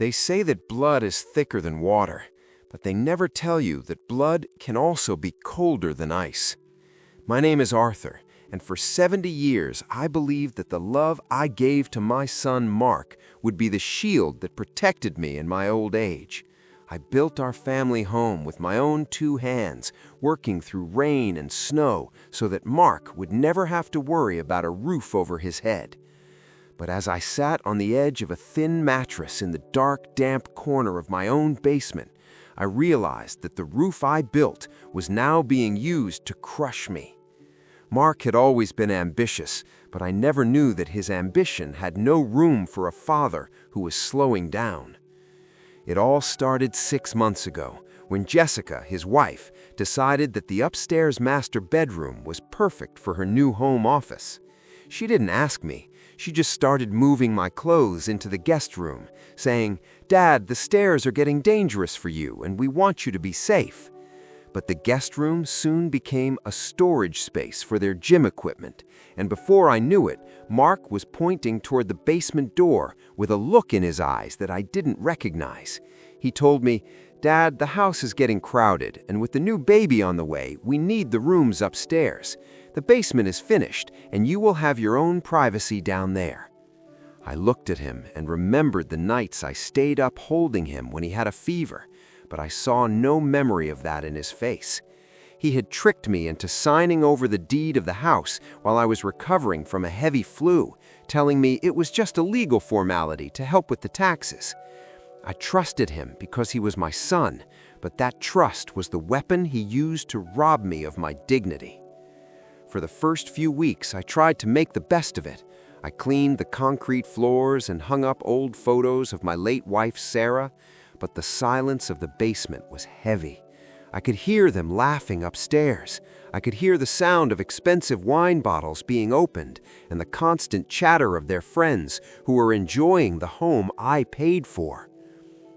They say that blood is thicker than water, but they never tell you that blood can also be colder than ice. My name is Arthur, and for 70 years I believed that the love I gave to my son Mark would be the shield that protected me in my old age. I built our family home with my own 2 hands, working through rain and snow so that Mark would never have to worry about a roof over his head. But as I sat on the edge of a thin mattress in the dark, damp corner of my own basement, I realized that the roof I built was now being used to crush me. Mark had always been ambitious, but I never knew that his ambition had no room for a father who was slowing down. It all started 6 months ago, when Jessica, his wife, decided that the upstairs master bedroom was perfect for her new home office. She didn't ask me. She just started moving my clothes into the guest room, saying, "Dad, the stairs are getting dangerous for you, and we want you to be safe." But the guest room soon became a storage space for their gym equipment, and before I knew it, Mark was pointing toward the basement door with a look in his eyes that I didn't recognize. He told me, "Dad, the house is getting crowded, and with the new baby on the way, we need the rooms upstairs. The basement is finished, and you will have your own privacy down there." I looked at him and remembered the nights I stayed up holding him when he had a fever, but I saw no memory of that in his face. He had tricked me into signing over the deed of the house while I was recovering from a heavy flu, telling me it was just a legal formality to help with the taxes. I trusted him because he was my son, but that trust was the weapon he used to rob me of my dignity. For the first few weeks, I tried to make the best of it. I cleaned the concrete floors and hung up old photos of my late wife, Sarah, but the silence of the basement was heavy. I could hear them laughing upstairs. I could hear the sound of expensive wine bottles being opened and the constant chatter of their friends who were enjoying the home I paid for.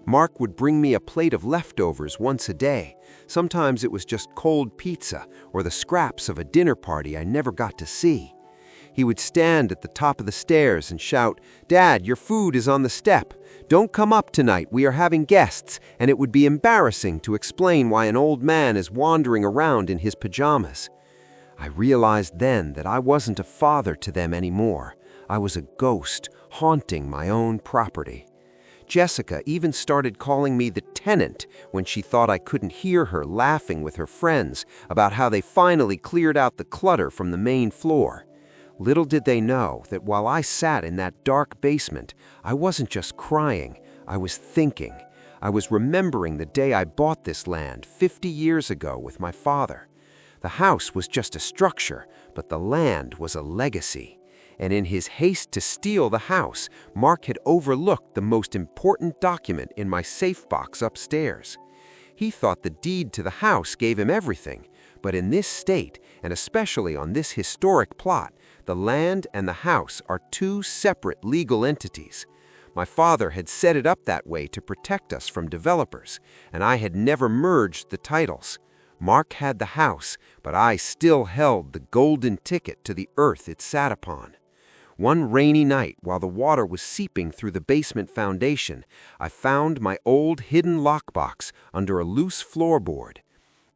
Mark would bring me a plate of leftovers once a day. Sometimes it was just cold pizza or the scraps of a dinner party I never got to see. He would stand at the top of the stairs and shout, "Dad, your food is on the step. Don't come up tonight, we are having guests," and it would be embarrassing to explain why an old man is wandering around in his pajamas. I realized then that I wasn't a father to them anymore. I was a ghost haunting my own property. Jessica even started calling me the tenant when she thought I couldn't hear her laughing with her friends about how they finally cleared out the clutter from the main floor. Little did they know that while I sat in that dark basement, I wasn't just crying, I was thinking. I was remembering the day I bought this land 50 years ago with my father. The house was just a structure, but the land was a legacy. And in his haste to steal the house, Mark had overlooked the most important document in my safe box upstairs. He thought the deed to the house gave him everything, but in this state, and especially on this historic plot, the land and the house are 2 separate legal entities. My father had set it up that way to protect us from developers, and I had never merged the titles. Mark had the house, but I still held the golden ticket to the earth it sat upon. One rainy night, while the water was seeping through the basement foundation, I found my old hidden lockbox under a loose floorboard.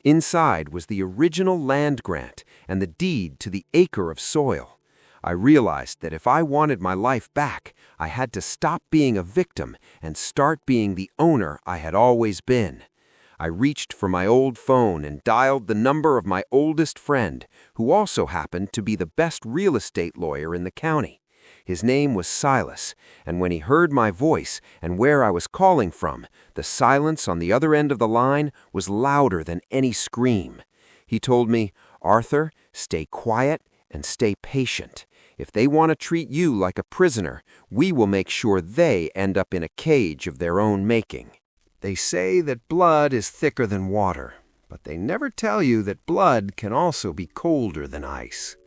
Inside was the original land grant and the deed to the acre of soil. I realized that if I wanted my life back, I had to stop being a victim and start being the owner I had always been. I reached for my old phone and dialed the number of my oldest friend, who also happened to be the best real estate lawyer in the county. His name was Silas, and when he heard my voice and where I was calling from, the silence on the other end of the line was louder than any scream. He told me, "Arthur, stay quiet and stay patient. If they want to treat you like a prisoner, we will make sure they end up in a cage of their own making." They say that blood is thicker than water, but they never tell you that blood can also be colder than ice.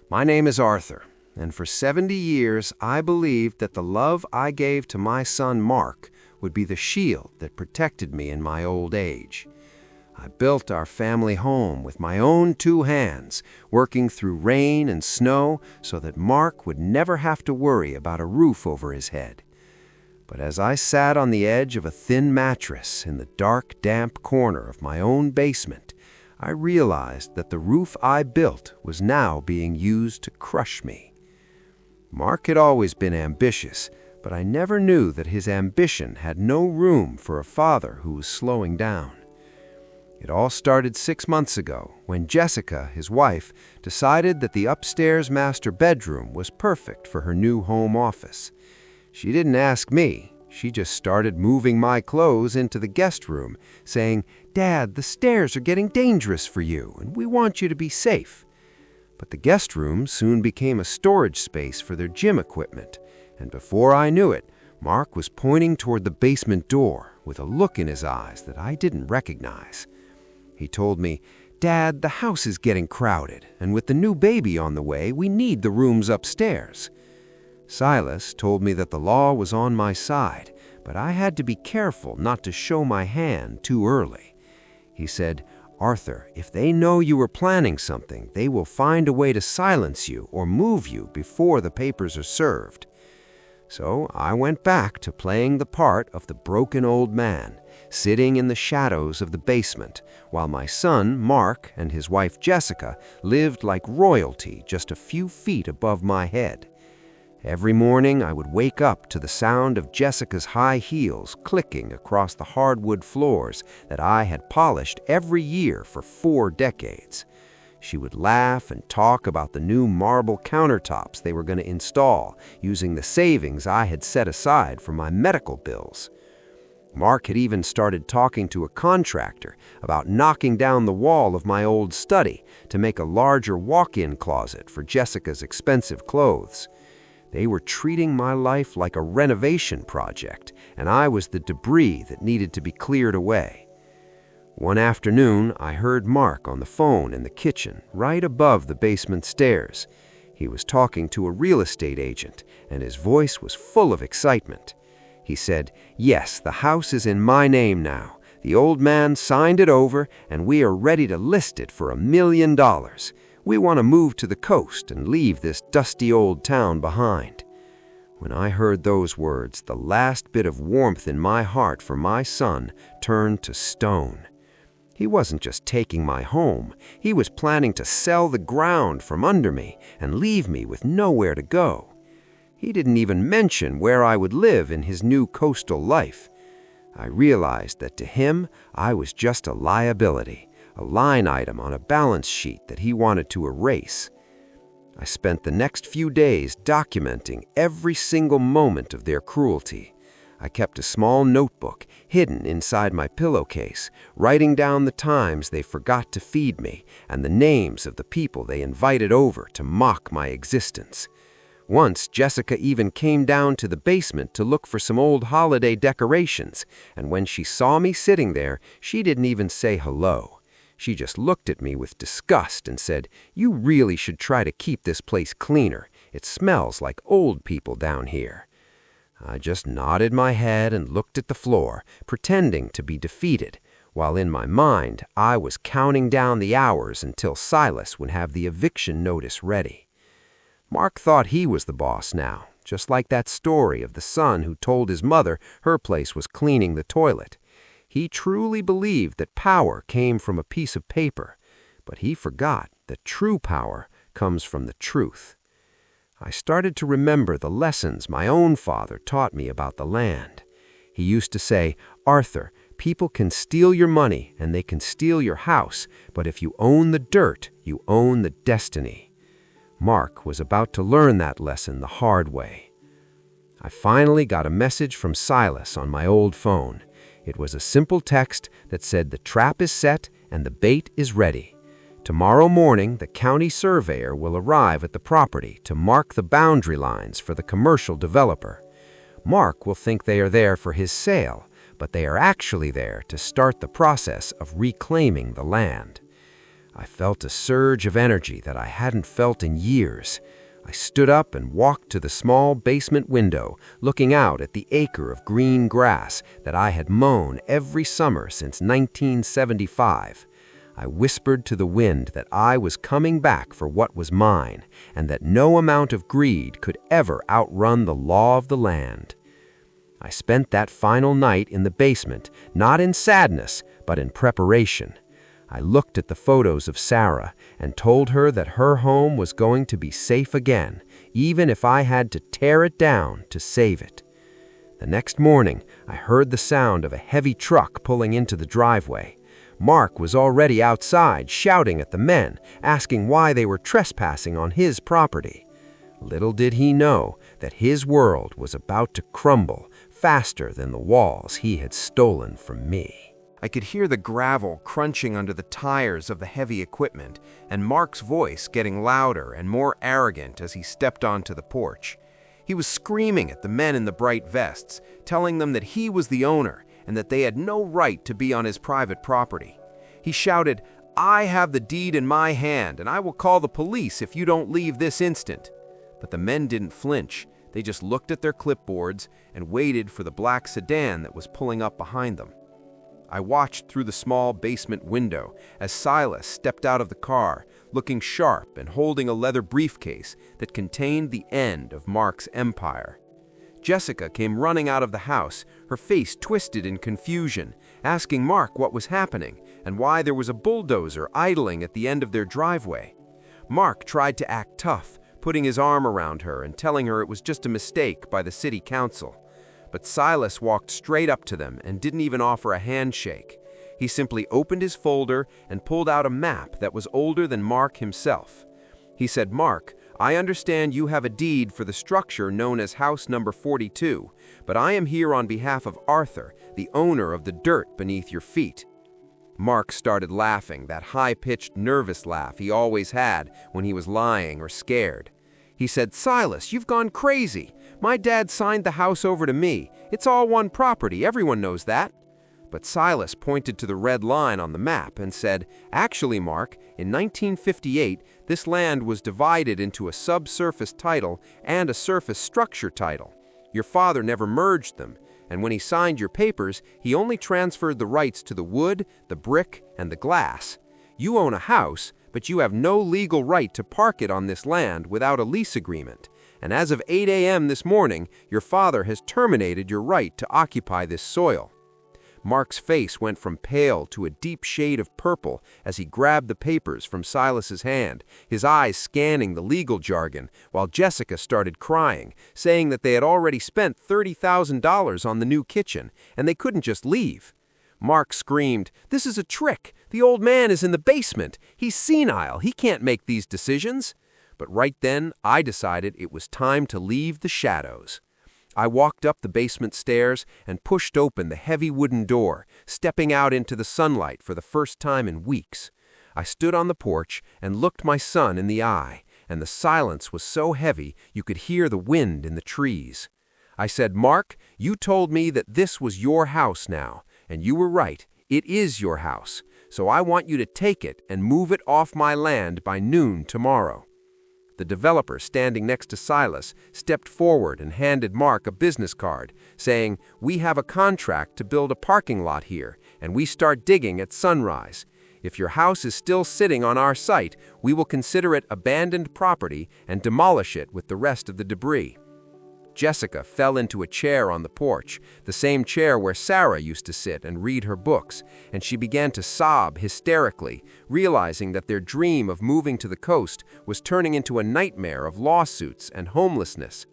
My name is Arthur, and for 70 years I believed that the love I gave to my son Mark would be the shield that protected me in my old age. I built our family home with my own 2 hands, working through rain and snow so that Mark would never have to worry about a roof over his head. But as I sat on the edge of a thin mattress in the dark, damp corner of my own basement, I realized that the roof I built was now being used to crush me. Mark had always been ambitious, but I never knew that his ambition had no room for a father who was slowing down. It all started 6 months ago when Jessica, his wife, decided that the upstairs master bedroom was perfect for her new home office. She didn't ask me. She just started moving my clothes into the guest room, saying, "Dad, the stairs are getting dangerous for you, and we want you to be safe." But the guest room soon became a storage space for their gym equipment, and before I knew it, Mark was pointing toward the basement door with a look in his eyes that I didn't recognize. He told me, "Dad, the house is getting crowded, and with the new baby on the way, we need the rooms upstairs." Silas told me that the law was on my side, but I had to be careful not to show my hand too early. He said, "Arthur, if they know you were planning something, they will find a way to silence you or move you before the papers are served." So I went back to playing the part of the broken old man, sitting in the shadows of the basement, while my son, Mark, and his wife, Jessica, lived like royalty just a few feet above my head. Every morning I would wake up to the sound of Jessica's high heels clicking across the hardwood floors that I had polished every year for 4 decades. She would laugh and talk about the new marble countertops they were going to install using the savings I had set aside for my medical bills. Mark had even started talking to a contractor about knocking down the wall of my old study to make a larger walk-in closet for Jessica's expensive clothes. They were treating my life like a renovation project, and I was the debris that needed to be cleared away. One afternoon, I heard Mark on the phone in the kitchen, right above the basement stairs. He was talking to a real estate agent, and his voice was full of excitement. He said, "Yes, the house is in my name now. The old man signed it over, and we are ready to list it for $1 million. We want to move to the coast and leave this dusty old town behind." When I heard those words, the last bit of warmth in my heart for my son turned to stone. He wasn't just taking my home. He was planning to sell the ground from under me and leave me with nowhere to go. He didn't even mention where I would live in his new coastal life. I realized that to him, I was just a liability, a line item on a balance sheet that he wanted to erase. I spent the next few days documenting every single moment of their cruelty. I kept a small notebook hidden inside my pillowcase, writing down the times they forgot to feed me and the names of the people they invited over to mock my existence. Once, Jessica even came down to the basement to look for some old holiday decorations, and when she saw me sitting there, she didn't even say hello. She just looked at me with disgust and said, "You really should try to keep this place cleaner. It smells like old people down here." I just nodded my head and looked at the floor, pretending to be defeated, while in my mind I was counting down the hours until Silas would have the eviction notice ready. Mark thought he was the boss now, just like that story of the son who told his mother her place was cleaning the toilet. He truly believed that power came from a piece of paper, but he forgot that true power comes from the truth. I started to remember the lessons my own father taught me about the land. He used to say, "Arthur, people can steal your money and they can steal your house, but if you own the dirt, you own the destiny." Mark was about to learn that lesson the hard way. I finally got a message from Silas on my old phone. It was a simple text that said the trap is set and the bait is ready. Tomorrow morning, the county surveyor will arrive at the property to mark the boundary lines for the commercial developer. Mark will think they are there for his sale, but they are actually there to start the process of reclaiming the land. I felt a surge of energy that I hadn't felt in years. I stood up and walked to the small basement window, looking out at the acre of green grass that I had mown every summer since 1975. I whispered to the wind that I was coming back for what was mine, and that no amount of greed could ever outrun the law of the land. I spent that final night in the basement, not in sadness, but in preparation. I looked at the photos of Sarah and told her that her home was going to be safe again, even if I had to tear it down to save it. The next morning, I heard the sound of a heavy truck pulling into the driveway. Mark was already outside, shouting at the men, asking why they were trespassing on his property. Little did he know that his world was about to crumble faster than the walls he had stolen from me. I could hear the gravel crunching under the tires of the heavy equipment, and Mark's voice getting louder and more arrogant as he stepped onto the porch. He was screaming at the men in the bright vests, telling them that he was the owner and that they had no right to be on his private property. He shouted, "I have the deed in my hand, and I will call the police if you don't leave this instant." But the men didn't flinch. They just looked at their clipboards and waited for the black sedan that was pulling up behind them. I watched through the small basement window as Silas stepped out of the car, looking sharp and holding a leather briefcase that contained the end of Mark's empire. Jessica came running out of the house, her face twisted in confusion, asking Mark what was happening and why there was a bulldozer idling at the end of their driveway. Mark tried to act tough, putting his arm around her and telling her it was just a mistake by the city council. But Silas walked straight up to them and didn't even offer a handshake. He simply opened his folder and pulled out a map that was older than Mark himself. He said, "Mark, I understand you have a deed for the structure known as House Number 42, but I am here on behalf of Arthur, the owner of the dirt beneath your feet." Mark started laughing, that high-pitched, nervous laugh he always had when he was lying or scared. He said, "Silas, you've gone crazy. My dad signed the house over to me. It's all one property, everyone knows that." But Silas pointed to the red line on the map and said, "Actually, Mark, in 1958, this land was divided into a subsurface title and a surface structure title. Your father never merged them, and when he signed your papers, he only transferred the rights to the wood, the brick, and the glass. You own a house, but you have no legal right to park it on this land without a lease agreement. And as of 8 a.m. this morning, your father has terminated your right to occupy this soil." Mark's face went from pale to a deep shade of purple as he grabbed the papers from Silas's hand, his eyes scanning the legal jargon, while Jessica started crying, saying that they had already spent $30,000 on the new kitchen, and they couldn't just leave. Mark screamed, "This is a trick! The old man is in the basement! He's senile! He can't make these decisions!" But right then, I decided it was time to leave the shadows. I walked up the basement stairs and pushed open the heavy wooden door, stepping out into the sunlight for the first time in weeks. I stood on the porch and looked my son in the eye, and the silence was so heavy you could hear the wind in the trees. I said, "Mark, you told me that this was your house now, and you were right. It is your house. So I want you to take it and move it off my land by noon tomorrow." The developer standing next to Silas stepped forward and handed Mark a business card, saying, "We have a contract to build a parking lot here, and we start digging at sunrise. If your house is still sitting on our site, we will consider it abandoned property and demolish it with the rest of the debris." Jessica fell into a chair on the porch, the same chair where Sarah used to sit and read her books, and she began to sob hysterically, realizing that their dream of moving to the coast was turning into a nightmare of lawsuits and homelessness.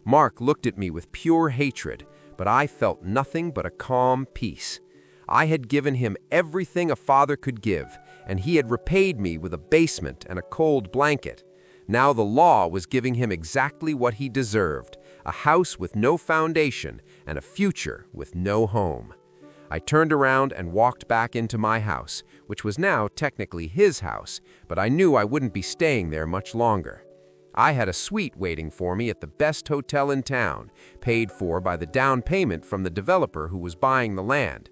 Mark looked at me with pure hatred, but I felt nothing but a calm peace. I had given him everything a father could give, and he had repaid me with a basement and a cold blanket. Now the law was giving him exactly what he deserved, a house with no foundation and a future with no home. I turned around and walked back into my house, which was now technically his house, but I knew I wouldn't be staying there much longer. I had a suite waiting for me at the best hotel in town, paid for by the down payment from the developer who was buying the land.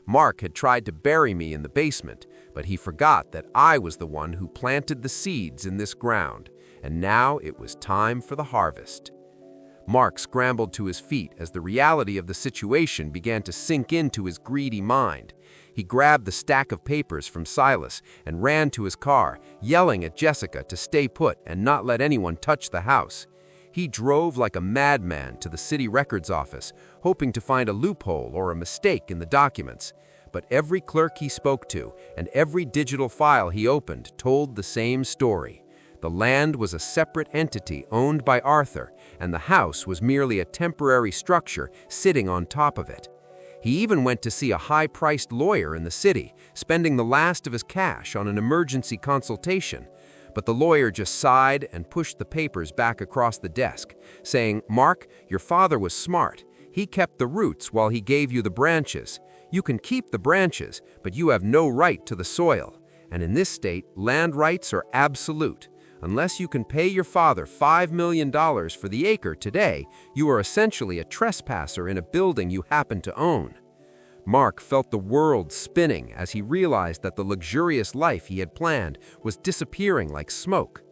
Mark had tried to bury me in the basement, but he forgot that I was the one who planted the seeds in this ground, and now it was time for the harvest. Mark scrambled to his feet as the reality of the situation began to sink into his greedy mind. He grabbed the stack of papers from Silas and ran to his car, yelling at Jessica to stay put and not let anyone touch the house. He drove like a madman to the city records office, hoping to find a loophole or a mistake in the documents. But every clerk he spoke to and every digital file he opened told the same story. The land was a separate entity owned by Arthur, and the house was merely a temporary structure sitting on top of it. He even went to see a high-priced lawyer in the city, spending the last of his cash on an emergency consultation. But the lawyer just sighed and pushed the papers back across the desk, saying, "Mark, your father was smart. He kept the roots while he gave you the branches. You can keep the branches, but you have no right to the soil. And in this state, land rights are absolute. Unless you can pay your father $5 million for the acre today, you are essentially a trespasser in a building you happen to own." Mark felt the world spinning as he realized that the luxurious life he had planned was disappearing like smoke.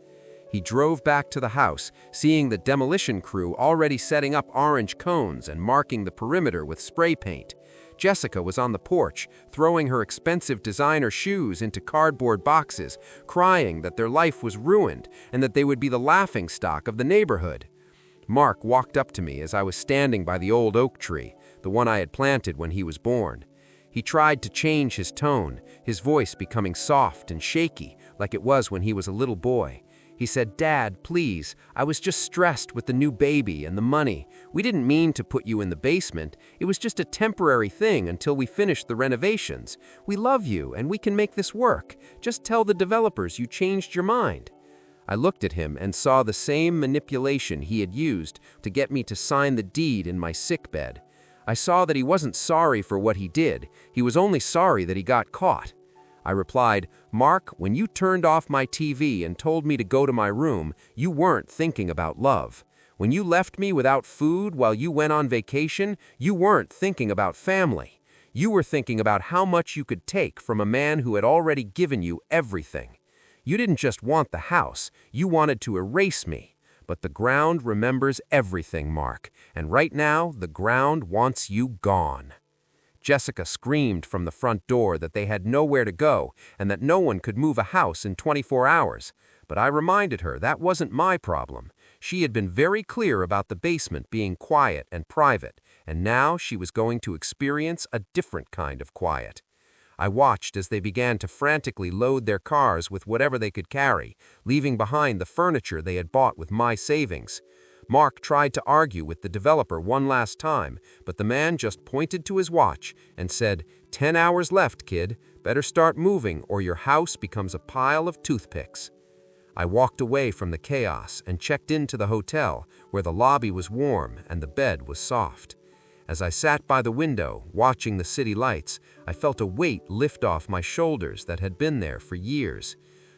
He drove back to the house, seeing the demolition crew already setting up orange cones and marking the perimeter with spray paint. Jessica was on the porch, throwing her expensive designer shoes into cardboard boxes, crying that their life was ruined and that they would be the laughingstock of the neighborhood. Mark walked up to me as I was standing by the old oak tree, the one I had planted when he was born. He tried to change his tone, his voice becoming soft and shaky, like it was when he was a little boy. He said, "Dad, please, I was just stressed with the new baby and the money. We didn't mean to put you in the basement. It was just a temporary thing until we finished the renovations. We love you and we can make this work. Just tell the developers you changed your mind." I looked at him and saw the same manipulation he had used to get me to sign the deed in my sickbed. I saw that he wasn't sorry for what he did. He was only sorry that he got caught. I replied, "Mark, when you turned off my TV and told me to go to my room, you weren't thinking about love. When you left me without food while you went on vacation, you weren't thinking about family. You were thinking about how much you could take from a man who had already given you everything. You didn't just want the house, you wanted to erase me. But the ground remembers everything, Mark, and right now, the ground wants you gone." Jessica screamed from the front door that they had nowhere to go and that no one could move a house in 24 hours. But I reminded her that wasn't my problem. She had been very clear about the basement being quiet and private, and now she was going to experience a different kind of quiet. I watched as they began to frantically load their cars with whatever they could carry, leaving behind the furniture they had bought with my savings. Mark tried to argue with the developer one last time, but the man just pointed to his watch and said, "10 hours left, kid. Better start moving or your house becomes a pile of toothpicks." I walked away from the chaos and checked into the hotel, where the lobby was warm and the bed was soft. As I sat by the window, watching the city lights, I felt a weight lift off my shoulders that had been there for years.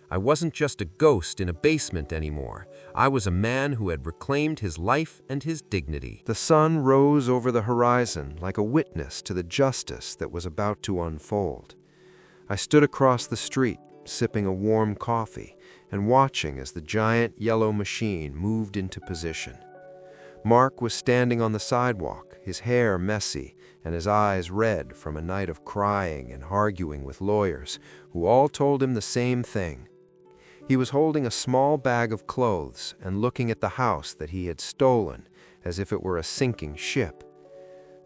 I wasn't just a ghost in a basement anymore. I was a man who had reclaimed his life and his dignity. The sun rose over the horizon like a witness to the justice that was about to unfold. I stood across the street, sipping a warm coffee and watching as the giant yellow machine moved into position. Mark was standing on the sidewalk, his hair messy and his eyes red from a night of crying and arguing with lawyers, who all told him the same thing. He was holding a small bag of clothes and looking at the house that he had stolen as if it were a sinking ship.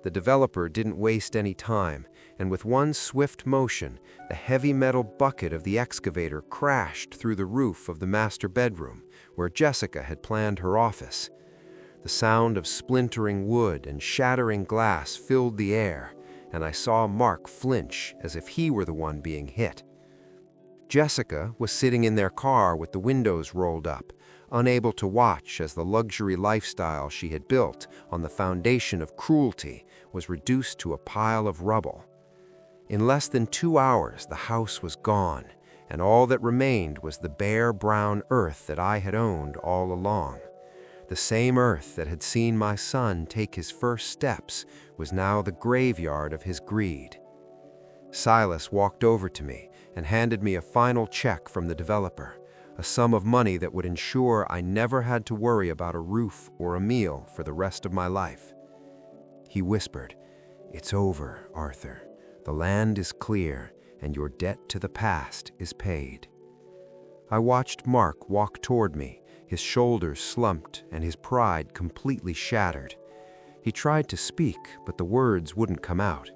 The developer didn't waste any time, and with one swift motion, the heavy metal bucket of the excavator crashed through the roof of the master bedroom, where Jessica had planned her office. The sound of splintering wood and shattering glass filled the air, and I saw Mark flinch as if he were the one being hit. Jessica was sitting in their car with the windows rolled up, unable to watch as the luxury lifestyle she had built on the foundation of cruelty was reduced to a pile of rubble. In less than 2 hours, the house was gone, and all that remained was the bare brown earth that I had owned all along. The same earth that had seen my son take his first steps was now the graveyard of his greed. Silas walked over to me and handed me a final check from the developer, a sum of money that would ensure I never had to worry about a roof or a meal for the rest of my life. He whispered, "It's over, Arthur. The land is clear, and your debt to the past is paid." I watched Mark walk toward me, his shoulders slumped and his pride completely shattered. He tried to speak, but the words wouldn't come out.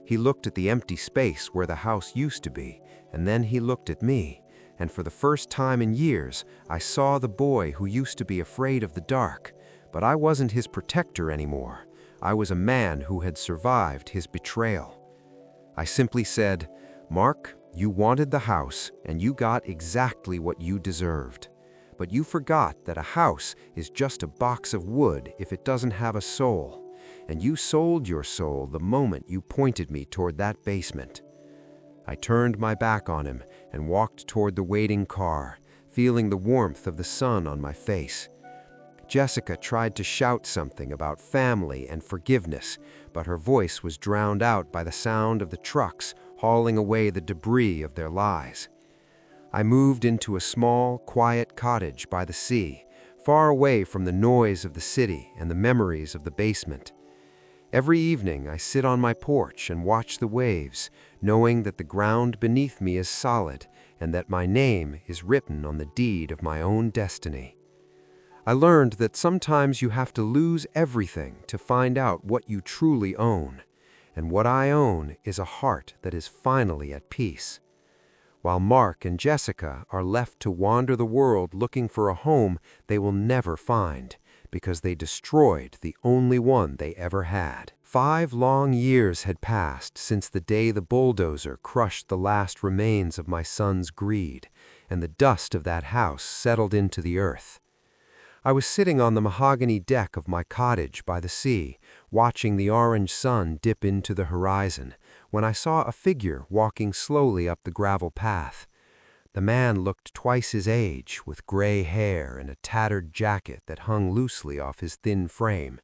He looked at the empty space where the house used to be, and then he looked at me, and for the first time in years, I saw the boy who used to be afraid of the dark, but I wasn't his protector anymore. I was a man who had survived his betrayal. I simply said, "Mark, you wanted the house, and you got exactly what you deserved. But you forgot that a house is just a box of wood if it doesn't have a soul. And you sold your soul the moment you pointed me toward that basement." I turned my back on him and walked toward the waiting car, feeling the warmth of the sun on my face. Jessica tried to shout something about family and forgiveness, but her voice was drowned out by the sound of the trucks hauling away the debris of their lies. I moved into a small, quiet cottage by the sea, far away from the noise of the city and the memories of the basement. Every evening I sit on my porch and watch the waves, knowing that the ground beneath me is solid and that my name is written on the deed of my own destiny. I learned that sometimes you have to lose everything to find out what you truly own, and what I own is a heart that is finally at peace. While Mark and Jessica are left to wander the world looking for a home they will never find, because they destroyed the only one they ever had. 5 long years had passed since the day the bulldozer crushed the last remains of my son's greed, and the dust of that house settled into the earth. I was sitting on the mahogany deck of my cottage by the sea, watching the orange sun dip into the horizon, when I saw a figure walking slowly up the gravel path. The man looked twice his age, with gray hair and a tattered jacket that hung loosely off his thin frame.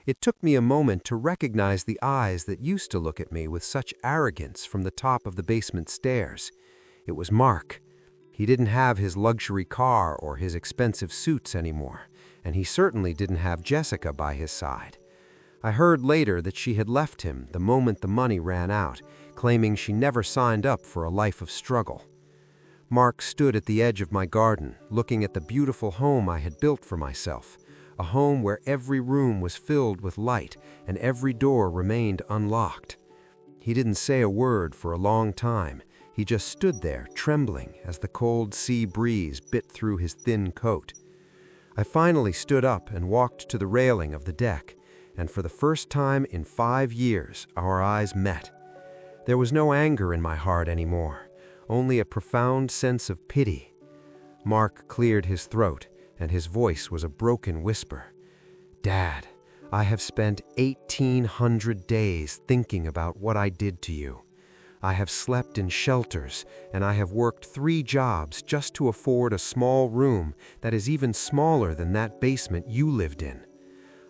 It took me a moment to recognize the eyes that used to look at me with such arrogance from the top of the basement stairs. It was Mark. He didn't have his luxury car or his expensive suits anymore, and he certainly didn't have Jessica by his side. I heard later that she had left him the moment the money ran out, claiming she never signed up for a life of struggle. Mark stood at the edge of my garden, looking at the beautiful home I had built for myself, a home where every room was filled with light and every door remained unlocked. He didn't say a word for a long time. He just stood there, trembling as the cold sea breeze bit through his thin coat. I finally stood up and walked to the railing of the deck, and for the first time in 5 years, our eyes met. There was no anger in my heart anymore, only a profound sense of pity. Mark cleared his throat, and his voice was a broken whisper. "Dad, I have spent 1,800 days thinking about what I did to you. I have slept in shelters, and I have worked 3 jobs just to afford a small room that is even smaller than that basement you lived in.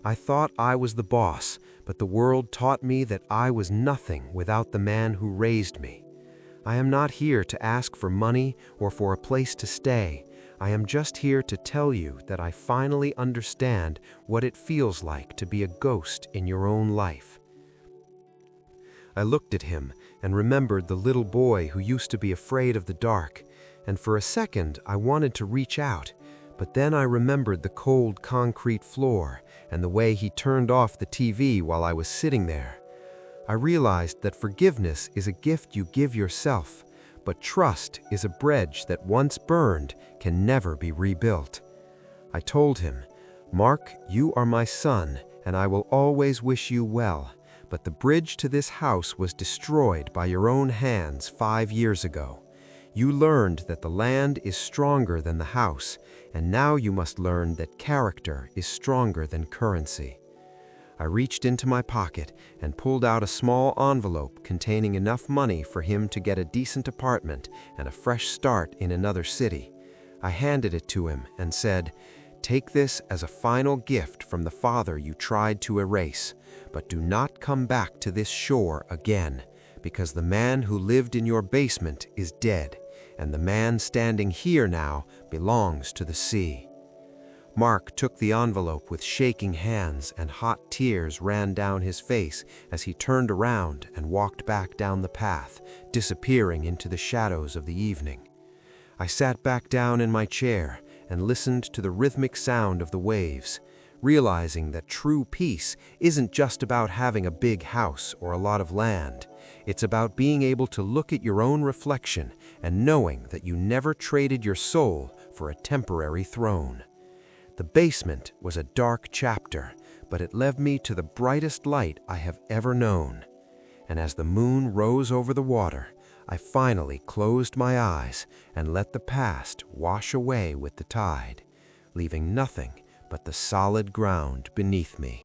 I thought I was the boss, but the world taught me that I was nothing without the man who raised me. I am not here to ask for money or for a place to stay. I am just here to tell you that I finally understand what it feels like to be a ghost in your own life." I looked at him and remembered the little boy who used to be afraid of the dark, and for a second I wanted to reach out, but then I remembered the cold concrete floor and the way he turned off the TV while I was sitting there. I realized that forgiveness is a gift you give yourself, but trust is a bridge that once burned can never be rebuilt. I told him, "Mark, you are my son, and I will always wish you well. But the bridge to this house was destroyed by your own hands 5 years ago. You learned that the land is stronger than the house, and now you must learn that character is stronger than currency." I reached into my pocket and pulled out a small envelope containing enough money for him to get a decent apartment and a fresh start in another city. I handed it to him and said, "Take this as a final gift from the father you tried to erase, but do not come back to this shore again, because the man who lived in your basement is dead, and the man standing here now belongs to the sea." Mark took the envelope with shaking hands, and hot tears ran down his face as he turned around and walked back down the path, disappearing into the shadows of the evening. I sat back down in my chair and listened to the rhythmic sound of the waves, realizing that true peace isn't just about having a big house or a lot of land. It's about being able to look at your own reflection and knowing that you never traded your soul for a temporary throne. The basement was a dark chapter, but it led me to the brightest light I have ever known. And as the moon rose over the water, I finally closed my eyes and let the past wash away with the tide, leaving nothing but the solid ground beneath me.